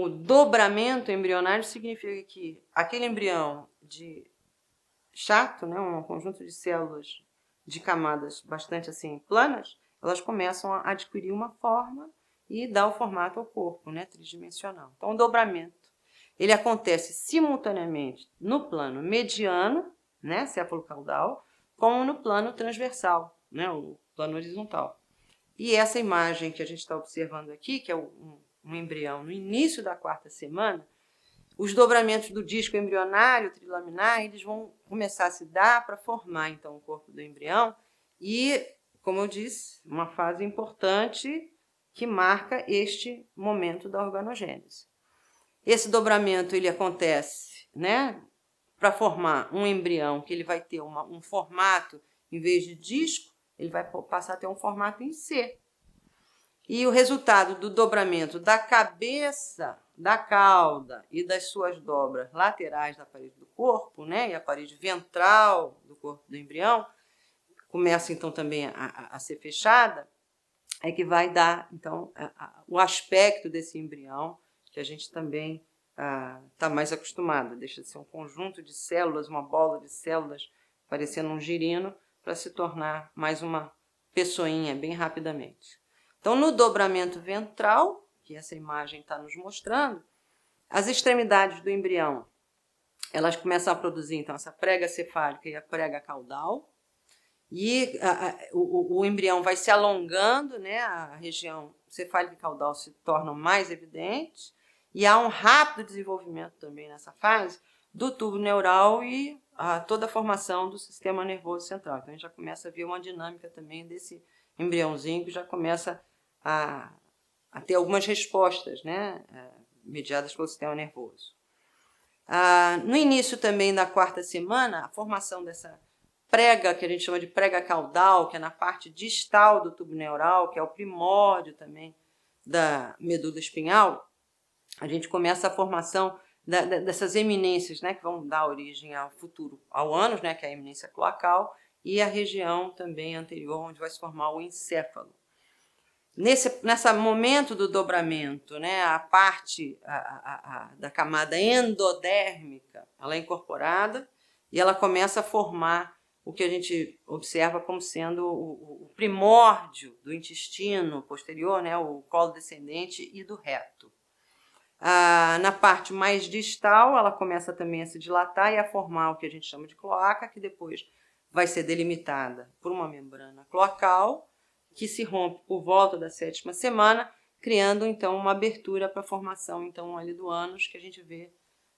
o dobramento embrionário significa que aquele embrião chato, né, um conjunto de células de camadas bastante assim planas, elas começam a adquirir uma forma e dar o formato ao corpo, né, tridimensional. Então, o dobramento ele acontece simultaneamente no plano mediano, né, céfalo-caudal, como no plano transversal, né, o plano horizontal. E essa imagem que a gente está observando aqui, que é um embrião no início da 4ª semana, os dobramentos do disco embrionário trilaminar, eles vão começar a se dar para formar, então, o corpo do embrião e, como eu disse, uma fase importante que marca este momento da organogênese. Esse dobramento ele acontece, né, para formar um embrião que ele vai ter um formato, em vez de disco, ele vai passar a ter um formato em C. E o resultado do dobramento da cabeça, da cauda e das suas dobras laterais da parede do corpo, né, e a parede ventral do corpo do embrião, começa então também a ser fechada, é que vai dar então o aspecto desse embrião, que a gente também está mais acostumado. Deixa de ser um conjunto de células, uma bola de células parecendo um girino, para se tornar mais uma pessoinha bem rapidamente. Então, no dobramento ventral, que essa imagem está nos mostrando, as extremidades do embrião, elas começam a produzir, então, essa prega cefálica e a prega caudal, e o embrião vai se alongando, né, a região cefálica e caudal se tornam mais evidentes, e há um rápido desenvolvimento também nessa fase do tubo neural e toda a formação do sistema nervoso central. Então, a gente já começa a ver uma dinâmica também desse embriãozinho que já começa a ter algumas respostas, né, mediadas pelo sistema nervoso. No início também da 4ª semana, a formação dessa prega, que a gente chama de prega caudal, que é na parte distal do tubo neural, que é o primórdio também da medula espinhal, a gente começa a formação dessas eminências, né, que vão dar origem ao futuro, ao ânus, né, que é a eminência cloacal, e a região também anterior, onde vai se formar o encéfalo. Nesse momento do dobramento, né, a parte da camada endodérmica, ela é incorporada e ela começa a formar o que a gente observa como sendo o primórdio do intestino posterior, né, o colo descendente e do reto. Na parte mais distal, ela começa também a se dilatar e a formar o que a gente chama de cloaca, que depois vai ser delimitada por uma membrana cloacal, que se rompe por volta da 7ª semana, criando então uma abertura para a formação então ali do ânus, que a gente vê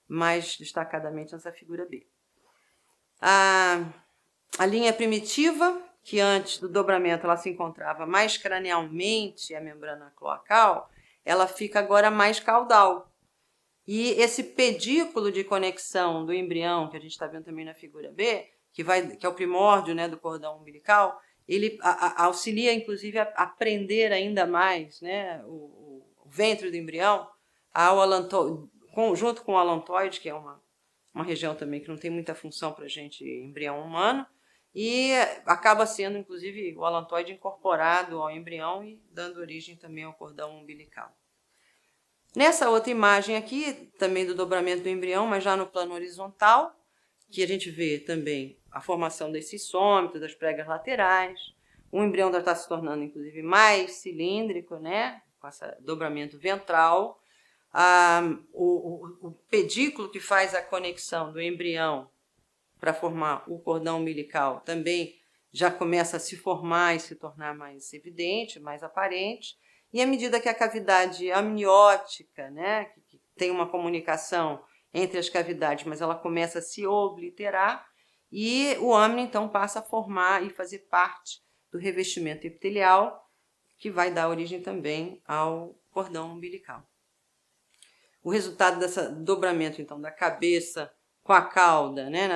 mais destacadamente nessa figura B. A linha primitiva, que antes do dobramento ela se encontrava mais cranialmente a membrana cloacal, ela fica agora mais caudal. E esse pedículo de conexão do embrião, que a gente está vendo também na figura B, que é o primórdio, né, do cordão umbilical, ele auxilia, inclusive, a prender ainda mais, né, o ventre do embrião junto com o alantoide, que é uma região também que não tem muita função para a gente, embrião humano, e acaba sendo, inclusive, o alantoide incorporado ao embrião e dando origem também ao cordão umbilical. Nessa outra imagem aqui, também do dobramento do embrião, mas já no plano horizontal, que a gente vê também a formação desse cissômito, das pregas laterais. O embrião já está se tornando, inclusive, mais cilíndrico, né, com esse dobramento ventral. O pedículo que faz a conexão do embrião para formar o cordão umbilical também já começa a se formar e se tornar mais evidente, mais aparente. E à medida que a cavidade amniótica, né, que tem uma comunicação entre as cavidades, mas ela começa a se obliterar, e o âmnio, então, passa a formar e fazer parte do revestimento epitelial, que vai dar origem também ao cordão umbilical. O resultado desse dobramento, então, da cabeça com a cauda, né,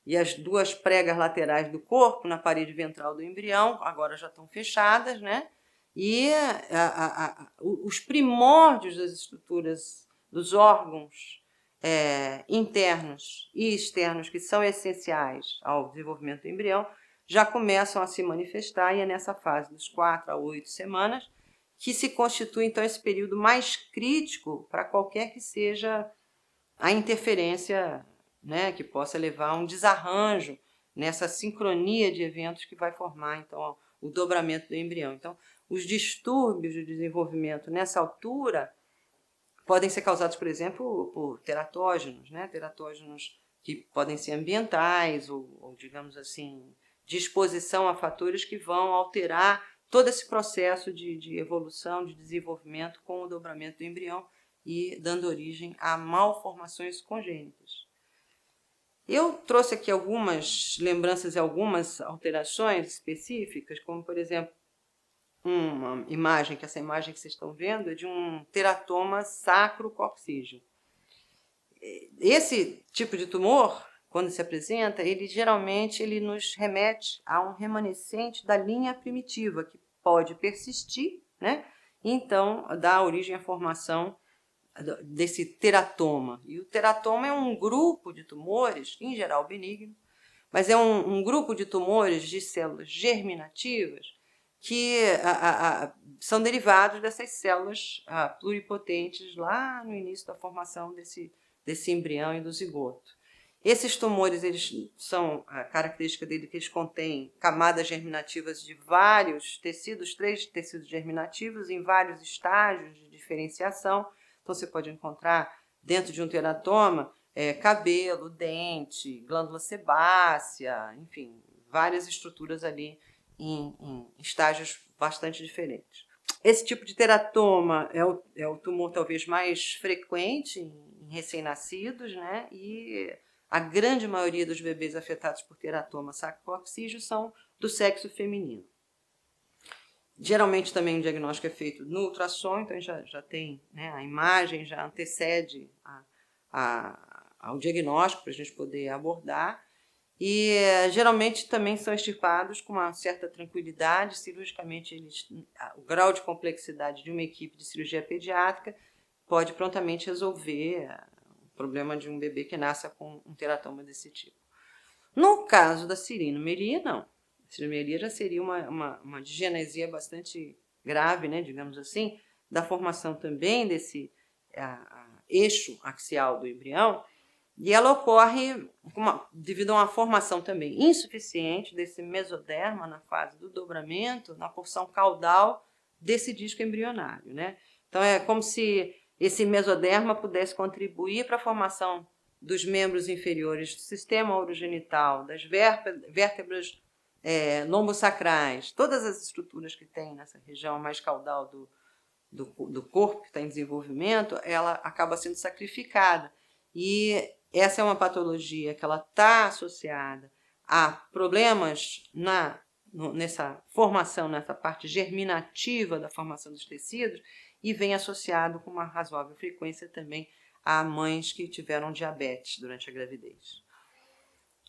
e as duas pregas laterais do corpo na parede ventral do embrião, agora já estão fechadas, né? E os primórdios das estruturas dos órgãos internos e externos, que são essenciais ao desenvolvimento do embrião, já começam a se manifestar, e é nessa fase dos 4 a 8 semanas que se constitui, então, esse período mais crítico para qualquer que seja a interferência, né, que possa levar a um desarranjo nessa sincronia de eventos que vai formar, então, o dobramento do embrião. Então, os distúrbios de desenvolvimento nessa altura podem ser causados, por exemplo, por teratógenos, né, teratógenos que podem ser ambientais ou, digamos assim, de exposição a fatores que vão alterar todo esse processo de evolução, de desenvolvimento com o dobramento do embrião e dando origem a malformações congênitas. Eu trouxe aqui algumas lembranças e algumas alterações específicas, como, por exemplo, uma imagem, que essa imagem que vocês estão vendo é de um teratoma sacrococcígeo. Esse tipo de tumor, quando se apresenta, ele geralmente nos remete a um remanescente da linha primitiva, que pode persistir, né? Então, dá origem à formação desse teratoma. E o teratoma é um grupo de tumores, em geral benigno, mas é um grupo de tumores de células germinativas que são derivados dessas células pluripotentes lá no início da formação desse embrião e do zigoto. Esses tumores, a característica dele é que eles contêm camadas germinativas de vários tecidos, 3 tecidos germinativos em vários estágios de diferenciação. Então, você pode encontrar dentro de um teratoma cabelo, dente, glândula sebácea, enfim, várias estruturas ali em estágios bastante diferentes. Esse tipo de teratoma é o tumor talvez mais frequente em recém-nascidos, né? E a grande maioria dos bebês afetados por teratoma sacrococcígeo são do sexo feminino. Geralmente também o diagnóstico é feito no ultrassom, então já tem, né, a imagem, já antecede ao diagnóstico para a gente poder abordar. E geralmente também são extirpados com uma certa tranquilidade, cirurgicamente o grau de complexidade de uma equipe de cirurgia pediátrica pode prontamente resolver o problema de um bebê que nasça com um teratoma desse tipo. No caso da sirinomelia, não. A sirinomelia já seria uma disgenesia bastante grave, né, digamos assim, da formação também desse eixo axial do embrião, e ela ocorre devido a uma formação também insuficiente desse mesoderma na fase do dobramento, na porção caudal desse disco embrionário, né? Então, é como se esse mesoderma pudesse contribuir para a formação dos membros inferiores do sistema urogenital, das vértebras lombosacrais, todas as estruturas que tem nessa região mais caudal do corpo que está em desenvolvimento, ela acaba sendo sacrificada. E essa é uma patologia que ela está associada a problemas nessa formação, nessa parte germinativa da formação dos tecidos, e vem associado com uma razoável frequência também a mães que tiveram diabetes durante a gravidez.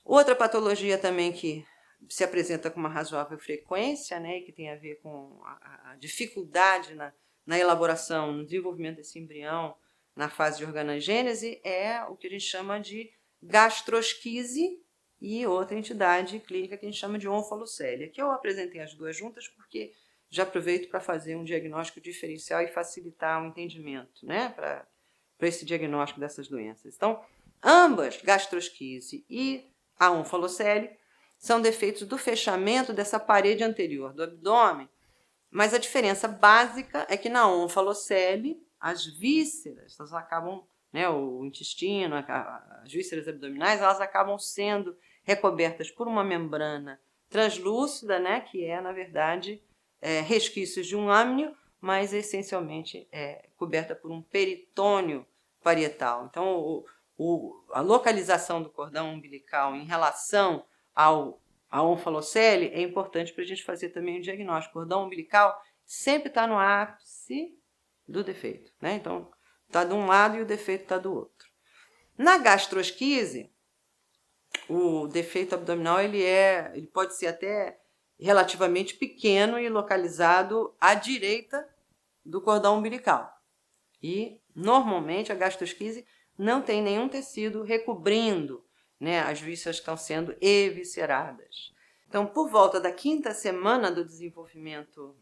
Outra patologia também que se apresenta com uma razoável frequência, né, e que tem a ver com a dificuldade na elaboração, no desenvolvimento desse embrião na fase de organogênese, é o que a gente chama de gastrosquise e outra entidade clínica que a gente chama de onfalocélia, que eu apresentei as duas juntas porque já aproveito para fazer um diagnóstico diferencial e facilitar o entendimento, né, para esse diagnóstico dessas doenças. Então, ambas, gastrosquise e a onfalocélia, são defeitos do fechamento dessa parede anterior do abdômen, mas a diferença básica é que na onfalocele, as vísceras, elas acabam, né, o intestino, as vísceras abdominais, elas acabam sendo recobertas por uma membrana translúcida, né, que é, na verdade, resquícios de um âmnio, mas essencialmente coberta por um peritônio parietal. Então, a localização do cordão umbilical em relação à onfalocele é importante para a gente fazer também o diagnóstico. O cordão umbilical sempre está no ápice do defeito, né? Então, está de um lado e o defeito está do outro. Na gastrosquise, o defeito abdominal ele pode ser até relativamente pequeno e localizado à direita do cordão umbilical. E, normalmente, a gastrosquise não tem nenhum tecido recobrindo, né, as vísceras que estão sendo evisceradas. Então, por volta da 5ª semana do desenvolvimento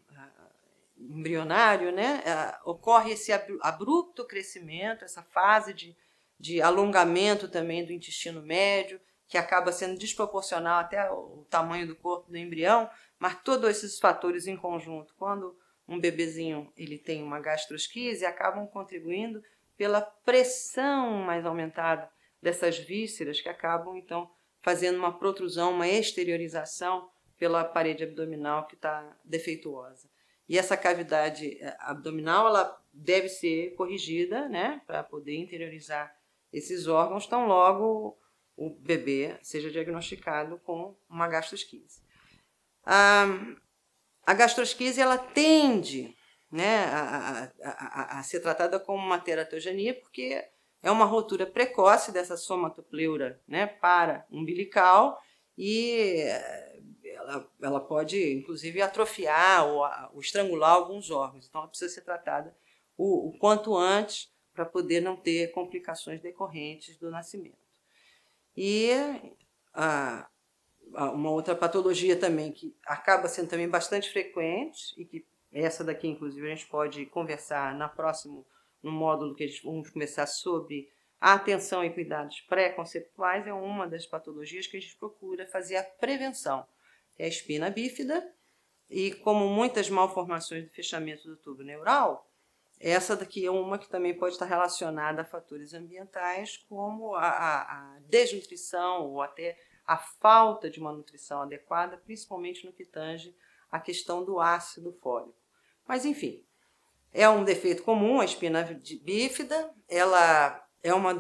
embrionário, né, ocorre esse abrupto crescimento, essa fase de alongamento também do intestino médio, que acaba sendo desproporcional até o tamanho do corpo do embrião, mas todos esses fatores em conjunto, quando um bebezinho ele tem uma gastrosquise, acabam contribuindo pela pressão mais aumentada dessas vísceras, que acabam, então, fazendo uma protrusão, uma exteriorização pela parede abdominal que está defeituosa. E essa cavidade abdominal ela deve ser corrigida, né, para poder interiorizar esses órgãos, tão logo o bebê seja diagnosticado com uma gastrosquise. A gastrosquise ela tende, né, a ser tratada como uma teratogenia, porque é uma rotura precoce dessa somatopleura, né, para-umbilical, e ela pode, inclusive, atrofiar ou estrangular alguns órgãos. Então, ela precisa ser tratada o quanto antes para poder não ter complicações decorrentes do nascimento. E uma outra patologia também que acaba sendo também bastante frequente, e que essa daqui, inclusive, a gente pode conversar no módulo que a gente vamos conversar sobre a atenção e cuidados pré-conceptuais, é uma das patologias que a gente procura fazer a prevenção. É a espina bífida, e como muitas malformações do fechamento do tubo neural, essa daqui é uma que também pode estar relacionada a fatores ambientais, como a desnutrição ou até a falta de uma nutrição adequada, principalmente no que tange a questão do ácido fólico. Mas, enfim, é um defeito comum, a espina bífida, ela é uma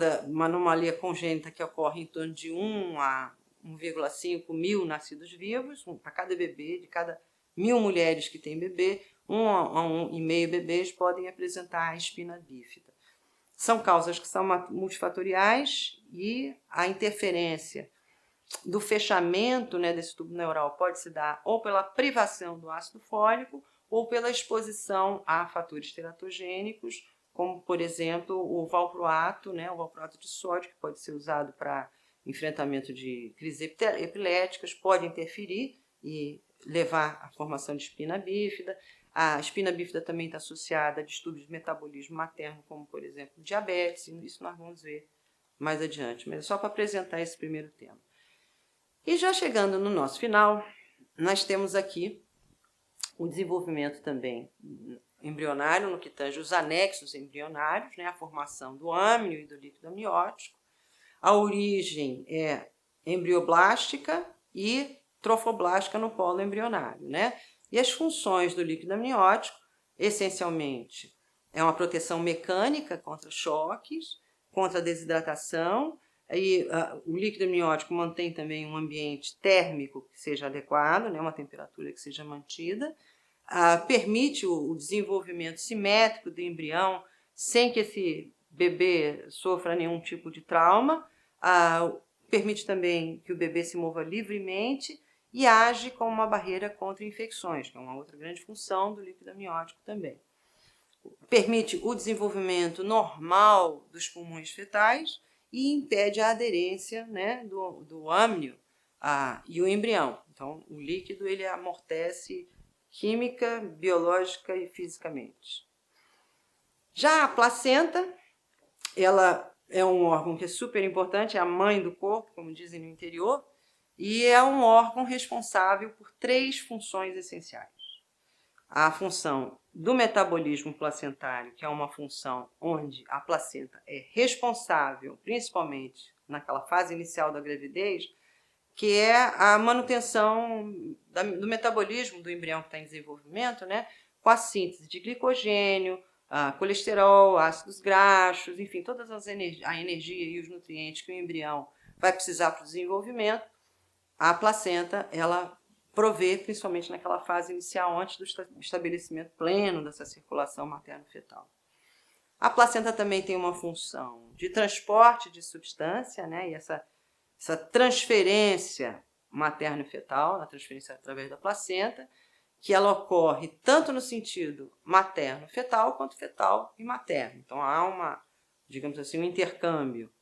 anomalia congênita que ocorre em torno de 1 a 1,5 mil nascidos vivos, para cada bebê, de cada 1.000 mulheres que têm bebê, 1 a 1,5 bebês podem apresentar a espina bífida. São causas que são multifatoriais e a interferência do fechamento, né, desse tubo neural pode se dar ou pela privação do ácido fólico ou pela exposição a fatores teratogênicos, como, por exemplo, o valproato, né, o valproato de sódio, que pode ser usado para enfrentamento de crises epiléticas, pode interferir e levar à formação de espina bífida. A espina bífida também está associada a distúrbios de metabolismo materno, como, por exemplo, diabetes, e isso nós vamos ver mais adiante, mas é só para apresentar esse primeiro tema. E já chegando no nosso final, nós temos aqui o desenvolvimento também embrionário, no que tange os anexos embrionários, né, a formação do âmnio e do líquido amniótico. A origem é embrioblástica e trofoblástica no polo embrionário, né? E as funções do líquido amniótico, essencialmente, é uma proteção mecânica contra choques, contra a desidratação, e o líquido amniótico mantém também um ambiente térmico que seja adequado, né, uma temperatura que seja mantida, permite o desenvolvimento simétrico do embrião sem que esse bebê sofra nenhum tipo de trauma, permite também que o bebê se mova livremente e age como uma barreira contra infecções, que é uma outra grande função do líquido amniótico também. Permite o desenvolvimento normal dos pulmões fetais e impede a aderência, né, do âmnio e o embrião. Então, o líquido ele amortece química, biológica e fisicamente. Já a placenta, ela é um órgão que é super importante, é a mãe do corpo, como dizem no interior, e é um órgão responsável por 3 funções essenciais. A função do metabolismo placentário, que é uma função onde a placenta é responsável, principalmente naquela fase inicial da gravidez, que é a manutenção do metabolismo do embrião que está em desenvolvimento, né, com a síntese de glicogênio, colesterol, ácidos graxos, enfim, toda a energia e os nutrientes que o embrião vai precisar para o desenvolvimento, a placenta, ela provê, principalmente naquela fase inicial, antes do estabelecimento pleno dessa circulação materno-fetal. A placenta também tem uma função de transporte de substância, né, e essa transferência materno-fetal, a transferência através da placenta, que ela ocorre tanto no sentido materno-fetal quanto fetal e materno. Então, há digamos assim, um intercâmbio.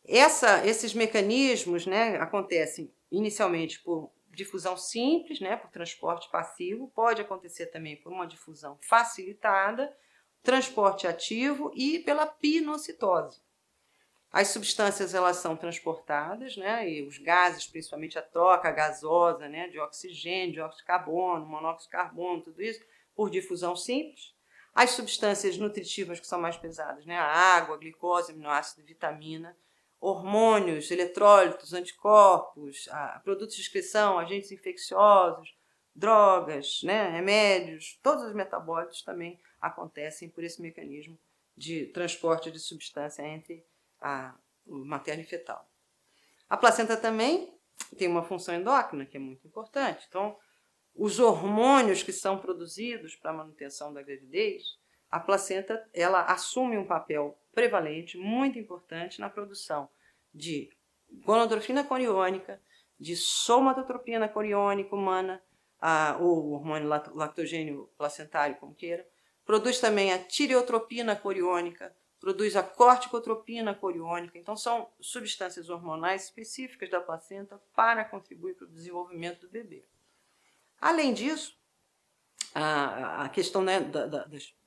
Esses mecanismos, né, acontecem inicialmente por difusão simples, né, por transporte passivo, pode acontecer também por uma difusão facilitada, transporte ativo e pela pinocitose. As substâncias elas são transportadas, né, e os gases, principalmente a troca gasosa, né, de oxigênio, dióxido de carbono, monóxido de carbono, tudo isso, por difusão simples. As substâncias nutritivas que são mais pesadas, né, a água, a glicose, aminoácido, vitamina, hormônios, eletrólitos, anticorpos, produtos de excreção, agentes infecciosos, drogas, né, remédios, todos os metabólitos também acontecem por esse mecanismo de transporte de substância entre a materno e fetal. A placenta também tem uma função endócrina, que é muito importante. Então, os hormônios que são produzidos para a manutenção da gravidez, a placenta ela assume um papel prevalente, muito importante na produção de gonadotropina coriônica, de somatotropina coriônica humana, ou hormônio lactogênio placentário, como queira. Produz também a tireotropina coriônica, produz a corticotropina coriônica. Então, são substâncias hormonais específicas da placenta para contribuir para o desenvolvimento do bebê. Além disso, a questão, né,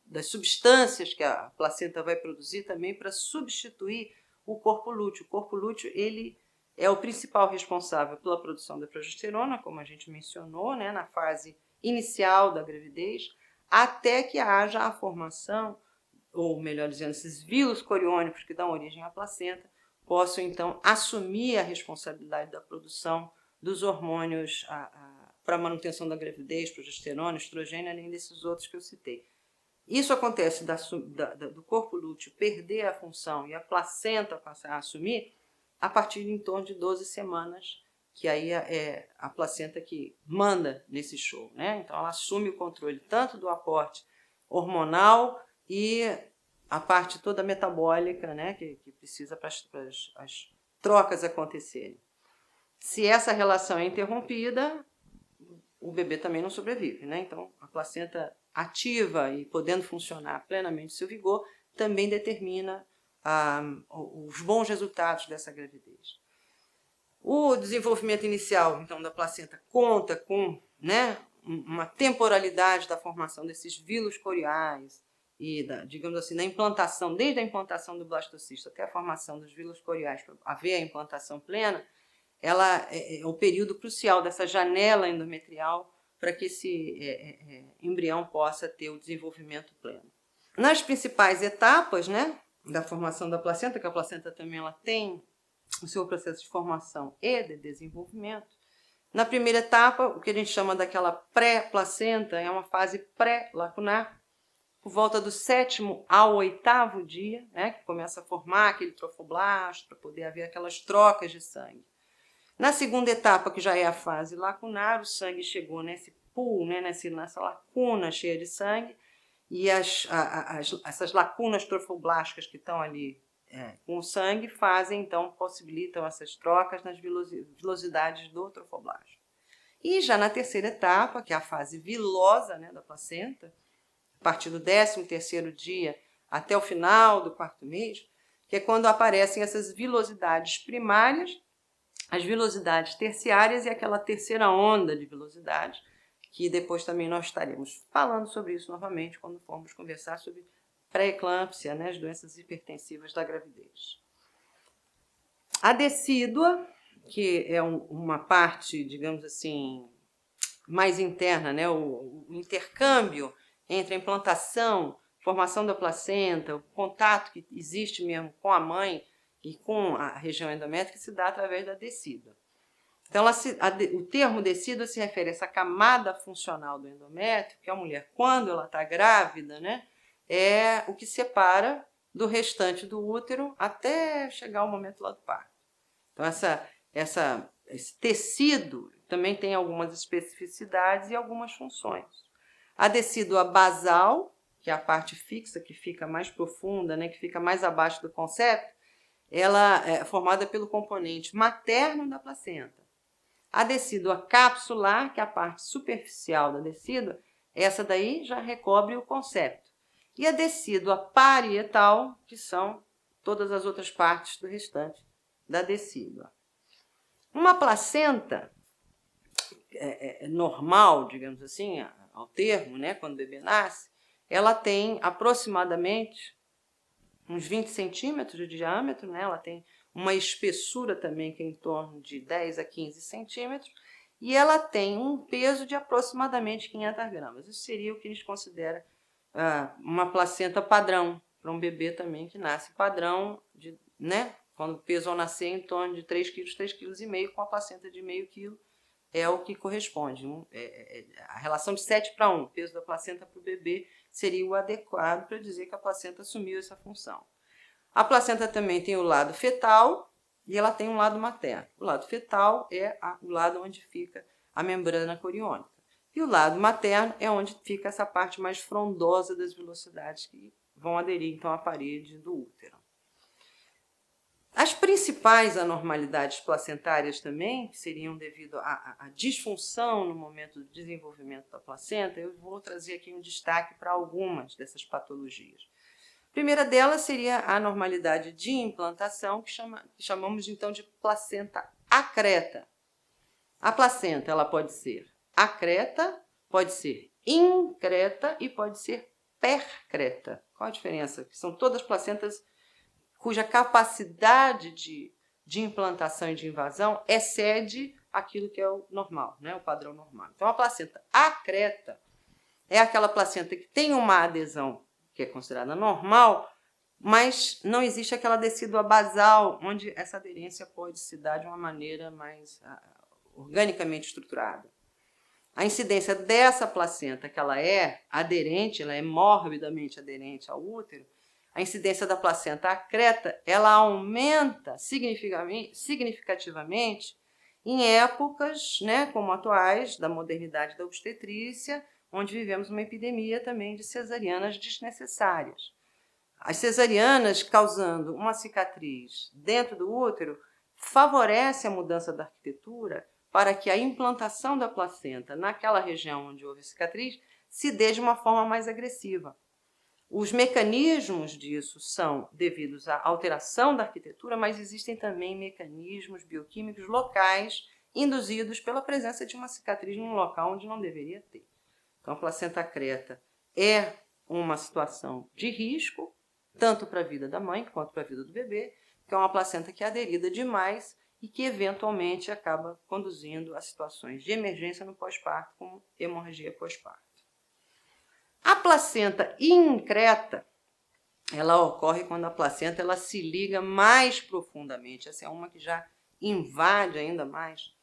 das substâncias que a placenta vai produzir também para substituir o corpo lúteo. O corpo lúteo ele é o principal responsável pela produção da progesterona, como a gente mencionou, né, na fase inicial da gravidez, até que haja a formação, ou melhor dizendo, esses vilos coriônicos que dão origem à placenta, possam então assumir a responsabilidade da produção dos hormônios para a manutenção da gravidez, progesterona, estrogênio, além desses outros que eu citei. Isso acontece do corpo lúteo perder a função e a placenta passar a assumir a partir de em torno de 12 semanas, que aí é a placenta que manda nesse show, né? Então, ela assume o controle tanto do aporte hormonal e a parte toda metabólica, né, que precisa para as trocas acontecerem. Se essa relação é interrompida, o bebê também não sobrevive, né? Então, a placenta ativa e podendo funcionar plenamente seu vigor também determina os bons resultados dessa gravidez. O desenvolvimento inicial, então, da placenta conta com, né, uma temporalidade da formação desses vilos coriais e, digamos assim, da implantação, desde a implantação do blastocisto até a formação dos vilos coriais para haver a implantação plena, ela é o período crucial dessa janela endometrial para que esse embrião possa ter o desenvolvimento pleno. Nas principais etapas, né, da formação da placenta, que a placenta também ela tem o seu processo de formação e de desenvolvimento, na primeira etapa, o que a gente chama daquela pré-placenta, é uma fase pré-lacunar, por volta do 7º ao 8º dia, né, que começa a formar aquele trofoblasto para poder haver aquelas trocas de sangue. Na segunda etapa, que já é a fase lacunar, o sangue chegou nesse pool, né, nessa lacuna cheia de sangue, e essas lacunas trofoblásticas que estão ali com o sangue possibilitam essas trocas nas vilosidades do trofoblasto. E já na terceira etapa, que é a fase vilosa, né, da placenta, a partir do 13º dia até o final do 4º mês, que é quando aparecem essas vilosidades primárias, as vilosidades terciárias e aquela terceira onda de vilosidade, que depois também nós estaremos falando sobre isso novamente quando formos conversar sobre pré-eclâmpsia, né, as doenças hipertensivas da gravidez. A decídua, que é uma parte, digamos assim, mais interna, né, o intercâmbio entre a implantação, formação da placenta, o contato que existe mesmo com a mãe e com a região endométrica se dá através da decídua. Então, o termo decídua se refere a essa camada funcional do endométrio, que a mulher, quando ela está grávida, né, é o que separa do restante do útero até chegar ao momento lá do parto. Então, esse tecido também tem algumas especificidades e algumas funções. A decídua basal, que é a parte fixa, que fica mais profunda, né, que fica mais abaixo do concepto, ela é formada pelo componente materno da placenta. A decídua capsular, que é a parte superficial da decídua, essa daí já recobre o concepto. E a decídua parietal, que são todas as outras partes do restante da decídua. Uma placenta normal, digamos assim, ao termo, né, quando o bebê nasce, ela tem aproximadamente uns 20 centímetros de diâmetro, né? Ela tem uma espessura também que é em torno de 10 a 15 centímetros, e ela tem um peso de aproximadamente 500 gramas. Isso seria o que a gente considera uma placenta padrão para um bebê também que nasce padrão, né? Quando o peso ao nascer é em torno de 3 quilos, 3,5 kg, com a placenta de meio quilo, é o que corresponde. A relação de 7 para 1, peso da placenta para o bebê, seria o adequado para dizer que a placenta assumiu essa função. A placenta também tem o lado fetal e ela tem um lado materno. O lado fetal é o lado onde fica a membrana coriônica. E o lado materno é onde fica essa parte mais frondosa das velocidades que vão aderir então à parede do útero. As principais anormalidades placentárias também, que seriam devido à disfunção no momento do desenvolvimento da placenta, eu vou trazer aqui um destaque para algumas dessas patologias. A primeira delas seria a anormalidade de implantação, que chamamos então de placenta acreta. A placenta ela pode ser acreta, pode ser increta e pode ser percreta. Qual a diferença? São todas placentas cuja capacidade de implantação e de invasão excede aquilo que é o normal, né? O padrão normal. Então, a placenta acreta é aquela placenta que tem uma adesão que é considerada normal, mas não existe aquela decídua basal, onde essa aderência pode se dar de uma maneira mais organicamente estruturada. A incidência dessa placenta, que ela é aderente, ela é morbidamente aderente ao útero, a incidência da placenta acreta, ela aumenta significativamente em épocas, né, como atuais, da modernidade da obstetrícia, onde vivemos uma epidemia também de cesarianas desnecessárias. As cesarianas causando uma cicatriz dentro do útero favorece a mudança da arquitetura para que a implantação da placenta naquela região onde houve a cicatriz se dê de uma forma mais agressiva. Os mecanismos disso são devidos à alteração da arquitetura, mas existem também mecanismos bioquímicos locais induzidos pela presença de uma cicatriz num local onde não deveria ter. Então, a placenta acreta é uma situação de risco, tanto para a vida da mãe quanto para a vida do bebê, que é uma placenta que é aderida demais e que eventualmente acaba conduzindo a situações de emergência no pós-parto, como hemorragia pós-parto. A placenta increta, ela ocorre quando a placenta ela se liga mais profundamente. Essa é uma que já invade ainda mais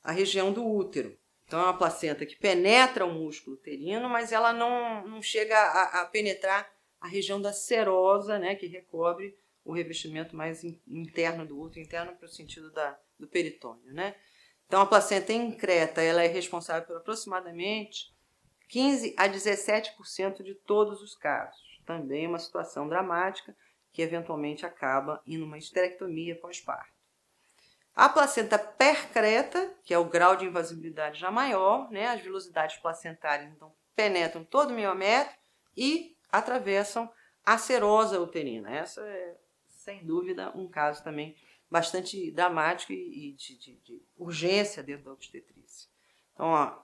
a região do útero. Então, é uma placenta que penetra o músculo uterino, mas ela não chega a penetrar a região da serosa, né, que recobre o revestimento mais interno do útero, interno para o sentido do peritônio, né? Então, a placenta increta ela é responsável por aproximadamente 15 a 17% de todos os casos. Também é uma situação dramática que eventualmente acaba em uma esterectomia pós-parto. A placenta percreta, que é o grau de invasibilidade já maior, né? As velocidades placentárias então penetram todo o miométrio e atravessam a serosa uterina. Essa é, sem dúvida, um caso também bastante dramático e de urgência dentro da obstetrícia. Então, ó,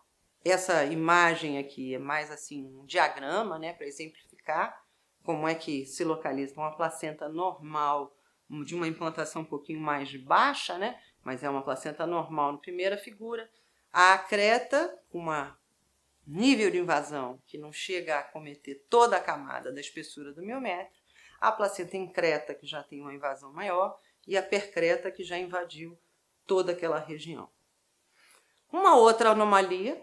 essa imagem aqui é mais assim um diagrama, né, para exemplificar como é que se localiza uma placenta normal de uma implantação um pouquinho mais baixa, né, mas é uma placenta normal na primeira figura. A acreta, com um nível de invasão que não chega a acometer toda a camada da espessura do miométrio. A placenta increta, que já tem uma invasão maior, e a percreta, que já invadiu toda aquela região. Uma outra anomalia,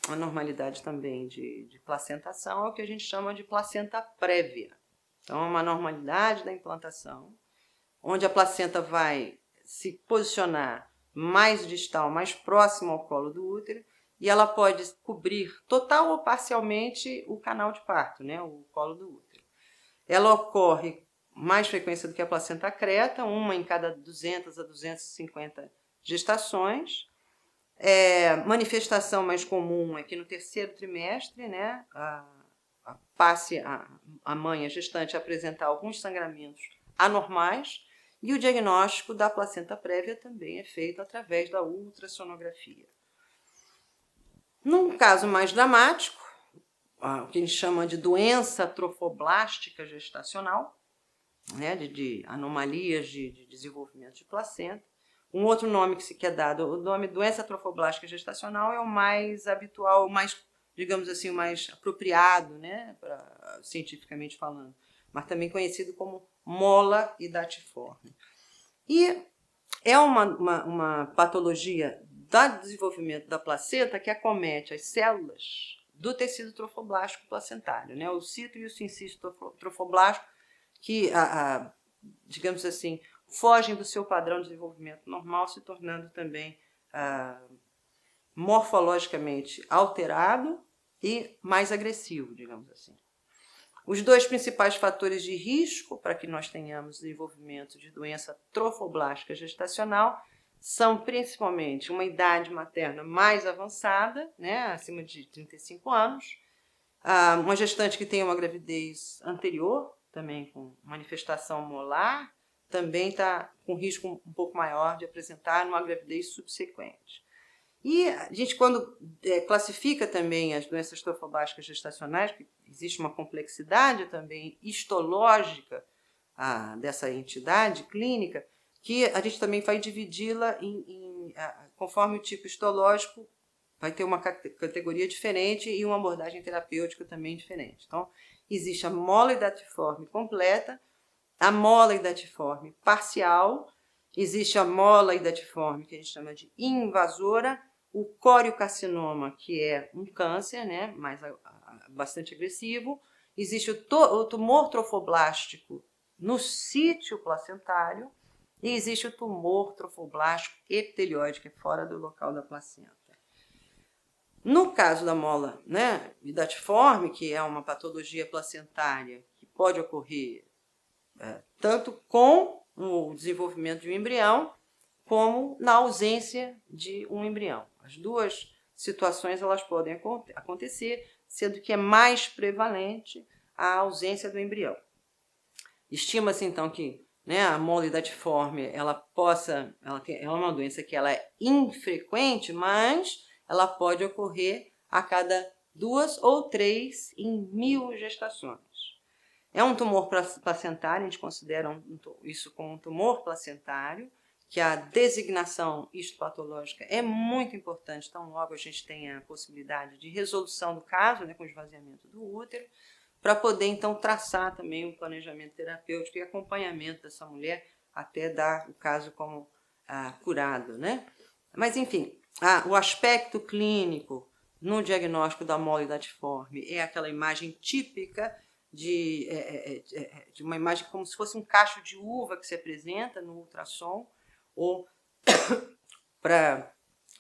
a normalidade também de placentação, é o que a gente chama de placenta prévia. Então, é uma normalidade da implantação, onde a placenta vai se posicionar mais distal, mais próximo ao colo do útero, e ela pode cobrir total ou parcialmente o canal de parto, né, o colo do útero. Ela ocorre mais frequência do que a placenta acreta, uma em cada 200 a 250 gestações. Manifestação mais comum é que no terceiro trimestre, né, passe a mãe, a gestante, a apresentar alguns sangramentos anormais, e o diagnóstico da placenta prévia também é feito através da ultrassonografia. Num caso mais dramático, o que a gente chama de doença trofoblástica gestacional, né, de anomalias de desenvolvimento de placenta. Um outro nome que se quer dado, o nome doença trofoblástica gestacional é o mais habitual, o mais, digamos assim, o mais apropriado, né, cientificamente falando, mas também conhecido como mola hidatiforme. E é uma patologia do desenvolvimento da placenta que acomete as células do tecido trofoblástico placentário, né, o cito e o sincisto trofoblástico, que, digamos assim, fogem do seu padrão de desenvolvimento normal, se tornando também morfologicamente alterado e mais agressivo, digamos assim. Os dois principais fatores de risco para que nós tenhamos desenvolvimento de doença trofoblástica gestacional são principalmente uma idade materna mais avançada, né, acima de 35 anos, uma gestante que tem uma gravidez anterior, também com manifestação molar, também está com risco um pouco maior de apresentar uma gravidez subsequente. E a gente, quando classifica também as doenças trofoblásticas gestacionais, que existe uma complexidade também histológica dessa entidade clínica, que a gente também vai dividi-la conforme o tipo histológico, vai ter uma categoria diferente e uma abordagem terapêutica também diferente. Então, existe a mola hidatiforme completa, a mola hidatiforme parcial, existe a mola hidatiforme que a gente chama de invasora, o coriocarcinoma, que é um câncer, né, mas bastante agressivo, existe o tumor trofoblástico no sítio placentário e existe o tumor trofoblástico epitelioide, que é fora do local da placenta. No caso da mola, né, hidatiforme, que é uma patologia placentária que pode ocorrer tanto com o desenvolvimento de um embrião, como na ausência de um embrião. As duas situações elas podem acontecer, sendo que é mais prevalente a ausência do embrião. Estima-se então que, né, a mola hidatiforme ela é uma doença que ela é infrequente, mas ela pode ocorrer a cada 2 ou 3 em 1000 gestações. É um tumor placentário, a gente considera isso como um tumor placentário, que a designação histopatológica é muito importante, então logo a gente tem a possibilidade de resolução do caso, né, com esvaziamento do útero, para poder então traçar também um planejamento terapêutico e acompanhamento dessa mulher até dar o caso como curado, né? Mas enfim, o aspecto clínico no diagnóstico da mola hidatiforme é aquela imagem típica de uma imagem como se fosse um cacho de uva que se apresenta no ultrassom, ou para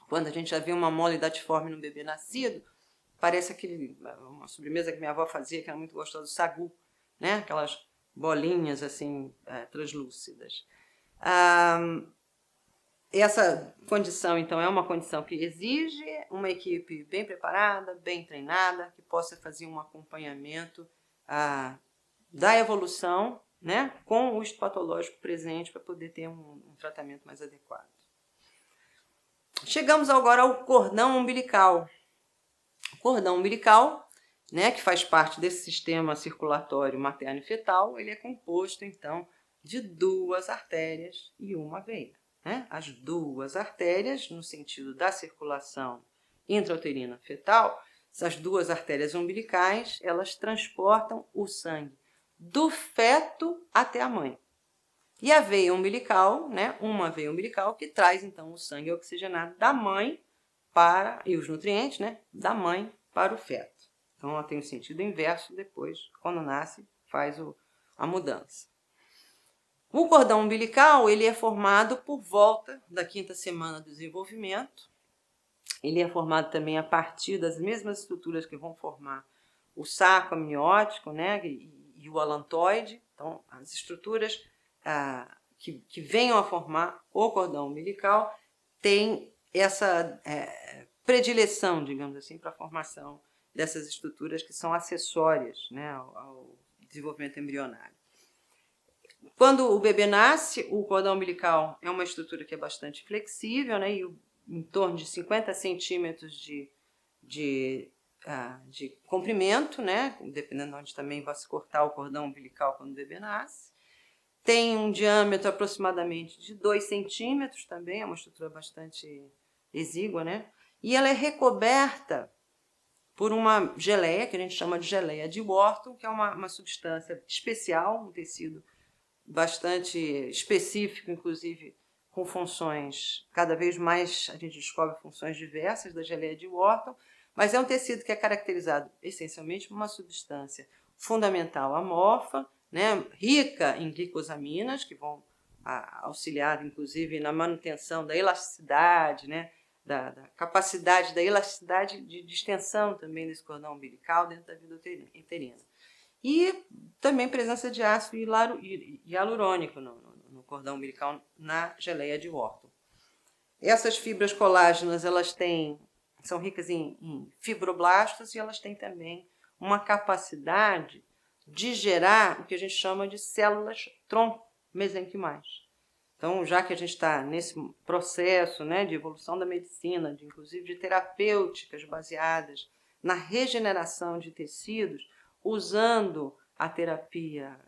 quando a gente já vê uma mola hidatiforme no bebê nascido, parece uma sobremesa que minha avó fazia, que era muito gostosa, sagu, né? Aquelas bolinhas assim translúcidas. Essa condição, então, é uma condição que exige uma equipe bem preparada, bem treinada, que possa fazer um acompanhamento da evolução, né, com o histopatológico presente para poder ter um tratamento mais adequado. Chegamos agora ao cordão umbilical. O cordão umbilical, né, que faz parte desse sistema circulatório materno e fetal, ele é composto, então, de 2 artérias e uma veia. Né? As 2 artérias, no sentido da circulação intrauterina fetal, essas 2 artérias umbilicais, elas transportam o sangue do feto até a mãe. E a veia umbilical, né, uma veia umbilical que traz então o sangue oxigenado da mãe e os nutrientes, né, da mãe para o feto. Então ela tem o sentido inverso depois, quando nasce, faz a mudança. O cordão umbilical ele é formado por volta da 5ª semana do desenvolvimento. Ele é formado também a partir das mesmas estruturas que vão formar o saco amniótico, né, e o alantoide. Então, as estruturas que venham a formar o cordão umbilical têm essa predileção, digamos assim, para a formação dessas estruturas que são acessórias, né, ao desenvolvimento embrionário. Quando o bebê nasce, o cordão umbilical é uma estrutura que é bastante flexível, né, e em torno de 50 centímetros de de comprimento, né? Dependendo de onde também vai se cortar o cordão umbilical quando o bebê nasce. Tem um diâmetro aproximadamente de 2 centímetros também, é uma estrutura bastante exígua, né? E ela é recoberta por uma geleia, que a gente chama de geleia de Wharton, que é uma substância especial, um tecido bastante específico, inclusive com funções, cada vez mais a gente descobre funções diversas da geleia de Wharton, mas é um tecido que é caracterizado essencialmente por uma substância fundamental amorfa, né, rica em glicosaminas, que vão auxiliar, inclusive, na manutenção da elasticidade, né, da capacidade da elasticidade de extensão também desse cordão umbilical dentro da vida uterina. E também presença de ácido hialurônico no cordão umbilical, na geleia de Wharton. Essas fibras colágenas, são ricas em fibroblastos e elas têm também uma capacidade de gerar o que a gente chama de células tronco mesenquimais. Então, já que a gente está nesse processo, né, de evolução da medicina, inclusive de terapêuticas baseadas na regeneração de tecidos, usando a terapia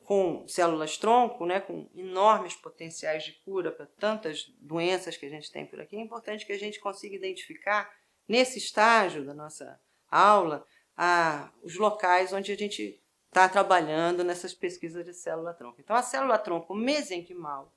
com células-tronco, né, com enormes potenciais de cura para tantas doenças que a gente tem por aqui, é importante que a gente consiga identificar, nesse estágio da nossa aula, os locais onde a gente está trabalhando nessas pesquisas de célula-tronco. Então, a célula-tronco mesenquimal,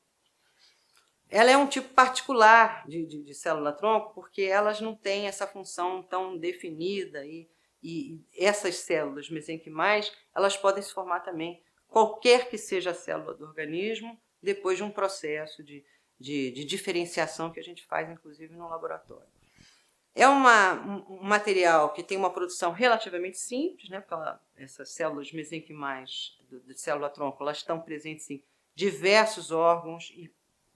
ela é um tipo particular de célula-tronco, porque elas não têm essa função tão definida e essas células mesenquimais, elas podem se formar também, qualquer que seja a célula do organismo, depois de um processo de diferenciação que a gente faz, inclusive, no laboratório. É um material que tem uma produção relativamente simples, né, porque essas células mesenquimais de célula-tronco, elas estão presentes em diversos órgãos e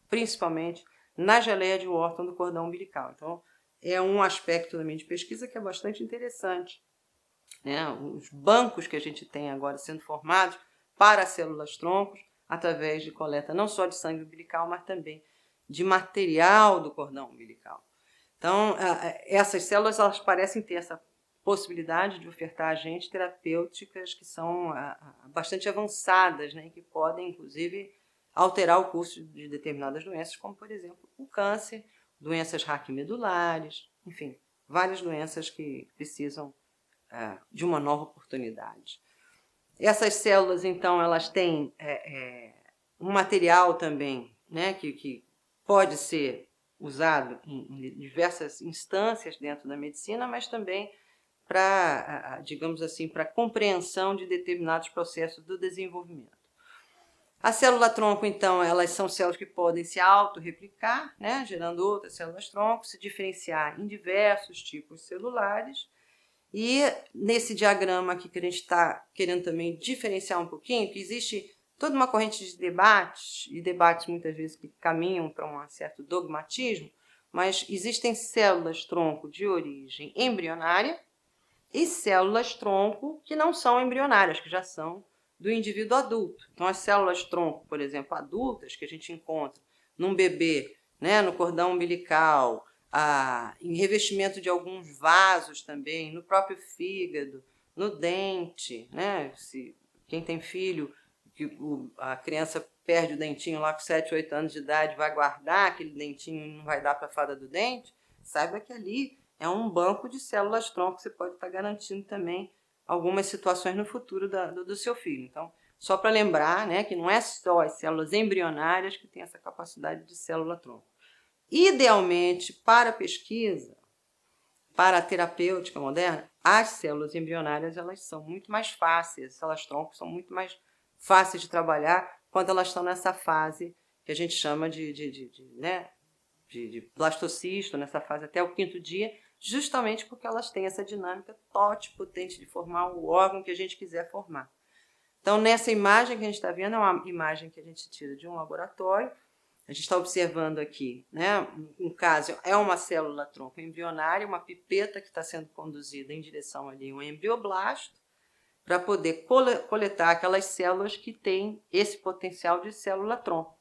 principalmente na geleia de Wharton do cordão umbilical. Então, é um aspecto também de pesquisa que é bastante interessante, né? Os bancos que a gente tem agora sendo formados para células-troncos, através de coleta não só de sangue umbilical, mas também de material do cordão umbilical. Então, essas células, elas parecem ter essa possibilidade de ofertar a gente terapêuticas que são bastante avançadas, né, que podem, inclusive, alterar o curso de determinadas doenças, como, por exemplo, o câncer, doenças raquimedulares, enfim, várias doenças que precisam de uma nova oportunidade. Essas células, então, elas têm um material também, né, que pode ser usado em diversas instâncias dentro da medicina, mas também para, digamos assim, para a compreensão de determinados processos do desenvolvimento. A célula-tronco, então, elas são células que podem se autorreplicar, né, gerando outras células-tronco, se diferenciar em diversos tipos celulares. E nesse diagrama aqui que a gente está querendo também diferenciar um pouquinho, que existe toda uma corrente de debates, e debates muitas vezes que caminham para um certo dogmatismo, mas existem células-tronco de origem embrionária e células-tronco que não são embrionárias, que já são do indivíduo adulto. Então, as células-tronco, por exemplo, adultas, que a gente encontra num bebê, né, no cordão umbilical, em revestimento de alguns vasos também, no próprio fígado, no dente, né? Quem tem filho, que a criança perde o dentinho lá com 7, 8 anos de idade, vai guardar aquele dentinho e não vai dar para a fada do dente, saiba que ali é um banco de células-tronco que você pode estar garantindo também algumas situações no futuro do seu filho. Então, só para lembrar, né, que não é só as células embrionárias que têm essa capacidade de célula-tronco. Idealmente, para a pesquisa, para a terapêutica moderna, as células embrionárias elas são muito mais fáceis, as células-tronco são muito mais fáceis de trabalhar quando elas estão nessa fase que a gente chama de blastocisto, nessa fase até o 5º dia, justamente porque elas têm essa dinâmica totipotente de formar o órgão que a gente quiser formar. Então, nessa imagem que a gente está vendo, é uma imagem que a gente tira de um laboratório. A gente está observando aqui, né, um caso, é uma célula-tronco embrionária, uma pipeta que está sendo conduzida em direção ali a um embrioblasto, para poder coletar aquelas células que têm esse potencial de célula-tronco.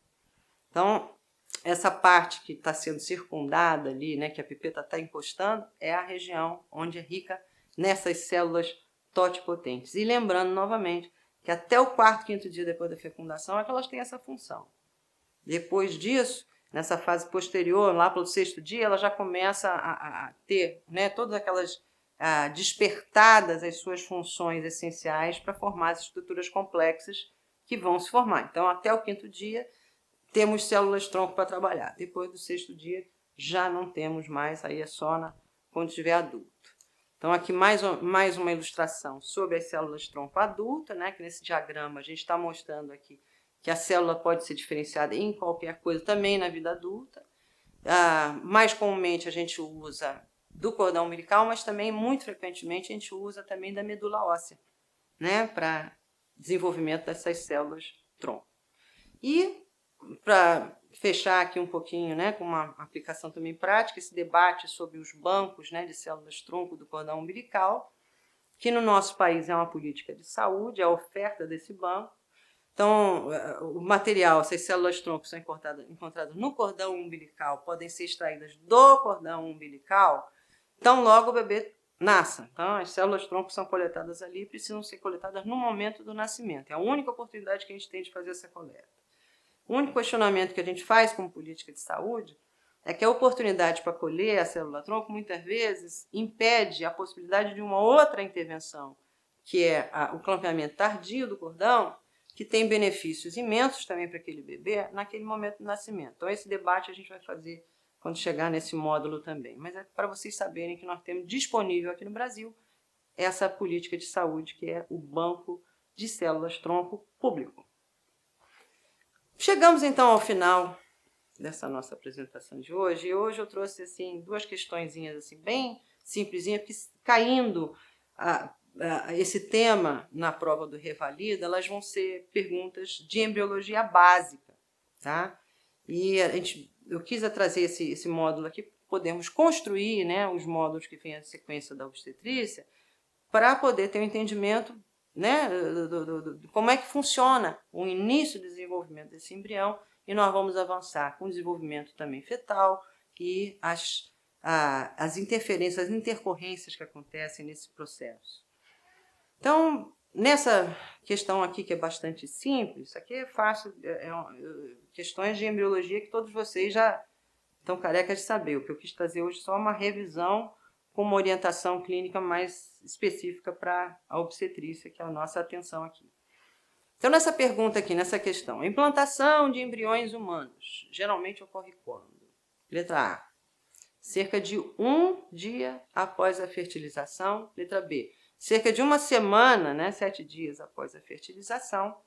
Então, essa parte que está sendo circundada ali, né, que a pipeta está encostando, é a região onde é rica nessas células totipotentes. E lembrando novamente que até o quarto, quinto dia depois da fecundação é que elas têm essa função. Depois disso, nessa fase posterior, lá pelo sexto dia, ela já começa a ter, né, todas aquelas despertadas as suas funções essenciais para formar as estruturas complexas que vão se formar. Então, até o quinto dia, temos células-tronco para trabalhar. Depois do sexto dia, já não temos mais, aí é só quando estiver adulto. Então, aqui mais uma ilustração sobre as células-tronco adulta, né, que nesse diagrama a gente está mostrando aqui que a célula pode ser diferenciada em qualquer coisa, também na vida adulta. Mais comumente a gente usa do cordão umbilical, mas também, muito frequentemente, a gente usa também da medula óssea, né, para desenvolvimento dessas células-tronco. E, para fechar aqui um pouquinho, né, com uma aplicação também prática, esse debate sobre os bancos, né, de células-tronco do cordão umbilical, que no nosso país é uma política de saúde, a oferta desse banco. Então, o material, essas células-tronco são encontradas no cordão umbilical, podem ser extraídas do cordão umbilical, então logo o bebê nasça. Então, as células-tronco são coletadas ali e precisam ser coletadas no momento do nascimento. É a única oportunidade que a gente tem de fazer essa coleta. O único questionamento que a gente faz como política de saúde é que a oportunidade para colher a célula-tronco, muitas vezes, impede a possibilidade de uma outra intervenção, que é o clampeamento tardio do cordão, que tem benefícios imensos também para aquele bebê naquele momento do nascimento. Então, esse debate a gente vai fazer quando chegar nesse módulo também. Mas é para vocês saberem que nós temos disponível aqui no Brasil essa política de saúde, que é o Banco de Células-Tronco Público. Chegamos, então, ao final dessa nossa apresentação de hoje. E hoje eu trouxe assim, duas questõezinhas assim, bem simplesinhas, porque caindo esse tema na prova do Revalida, elas vão ser perguntas de embriologia básica, tá? E eu quis trazer esse módulo aqui, podemos construir, né, os módulos que vêm na sequência da obstetrícia, para poder ter um entendimento, né, de como é que funciona o início do desenvolvimento desse embrião, e nós vamos avançar com o desenvolvimento também fetal e as interferências, as intercorrências que acontecem nesse processo. Então, nessa questão aqui, que é bastante simples, isso aqui é fácil, questões de embriologia que todos vocês já estão carecas de saber. O que eu quis trazer hoje é só uma revisão com uma orientação clínica mais específica para a obstetrícia, que é a nossa atenção aqui. Então, nessa pergunta aqui, nessa questão, a implantação de embriões humanos geralmente ocorre quando? Letra A, cerca de 1 dia após a fertilização. Letra B, cerca de 1 semana, né, 7 dias após a fertilização.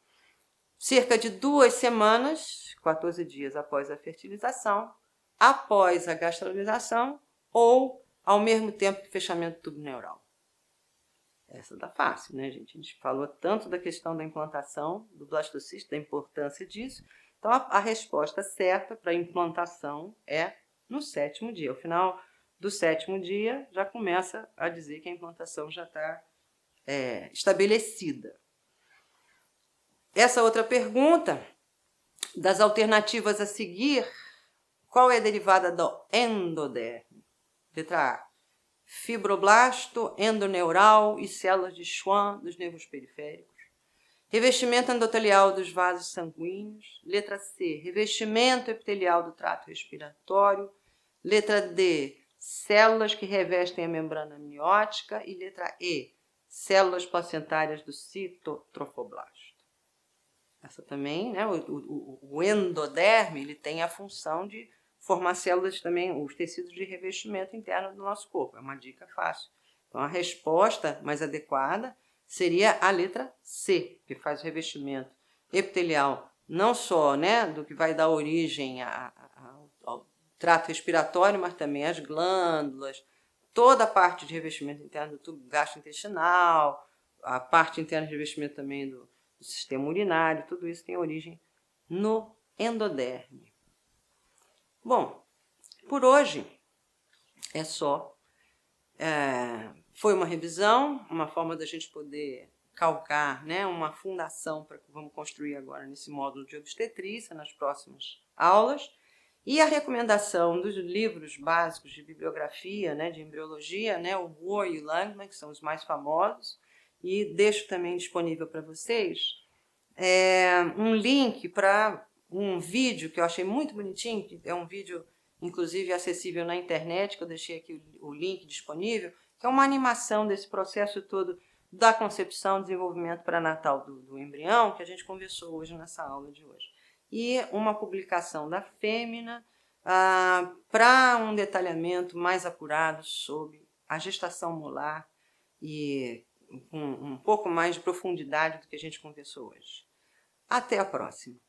Cerca de 2 semanas, 14 dias após a fertilização, após a gastralização ou ao mesmo tempo que fechamento do tubo neural. Essa tá fácil, né, gente? A gente falou tanto da questão da implantação do blastocisto, da importância disso. Então, a resposta certa para a implantação é no 7º dia. Ao final do 7º dia, já começa a dizer que a implantação já está estabelecida. Essa outra pergunta, das alternativas a seguir, qual é a derivada do endoderme? Letra A, fibroblasto, endoneural e células de Schwann dos nervos periféricos. Revestimento endotelial dos vasos sanguíneos. Letra C, revestimento epitelial do trato respiratório. Letra D, células que revestem a membrana amniótica. E letra E, células placentárias do citotrofoblasto. Essa também, né, o endoderme, ele tem a função de formar células também, os tecidos de revestimento interno do nosso corpo. É uma dica fácil. Então, a resposta mais adequada seria a letra C, que faz o revestimento epitelial, não só, né, do que vai dar origem ao trato respiratório, mas também as glândulas, toda a parte de revestimento interno do tubo gastrointestinal, a parte interna de revestimento também do sistema urinário, tudo isso tem origem no endoderme. Bom, por hoje é só. Foi uma revisão, uma forma da gente poder calcar, né, uma fundação para que vamos construir agora nesse módulo de obstetrícia nas próximas aulas. E a recomendação dos livros básicos de bibliografia, né, de embriologia, né, o Moore e o Langman, que são os mais famosos, e deixo também disponível para vocês um link para um vídeo que eu achei muito bonitinho, que é um vídeo inclusive acessível na internet, que eu deixei aqui o link disponível, que é uma animação desse processo todo da concepção, desenvolvimento pré-natal do embrião, que a gente conversou hoje nessa aula de hoje. E uma publicação da Fêmina para um detalhamento mais apurado sobre a gestação molar e com um pouco mais de profundidade do que a gente conversou hoje. Até a próxima!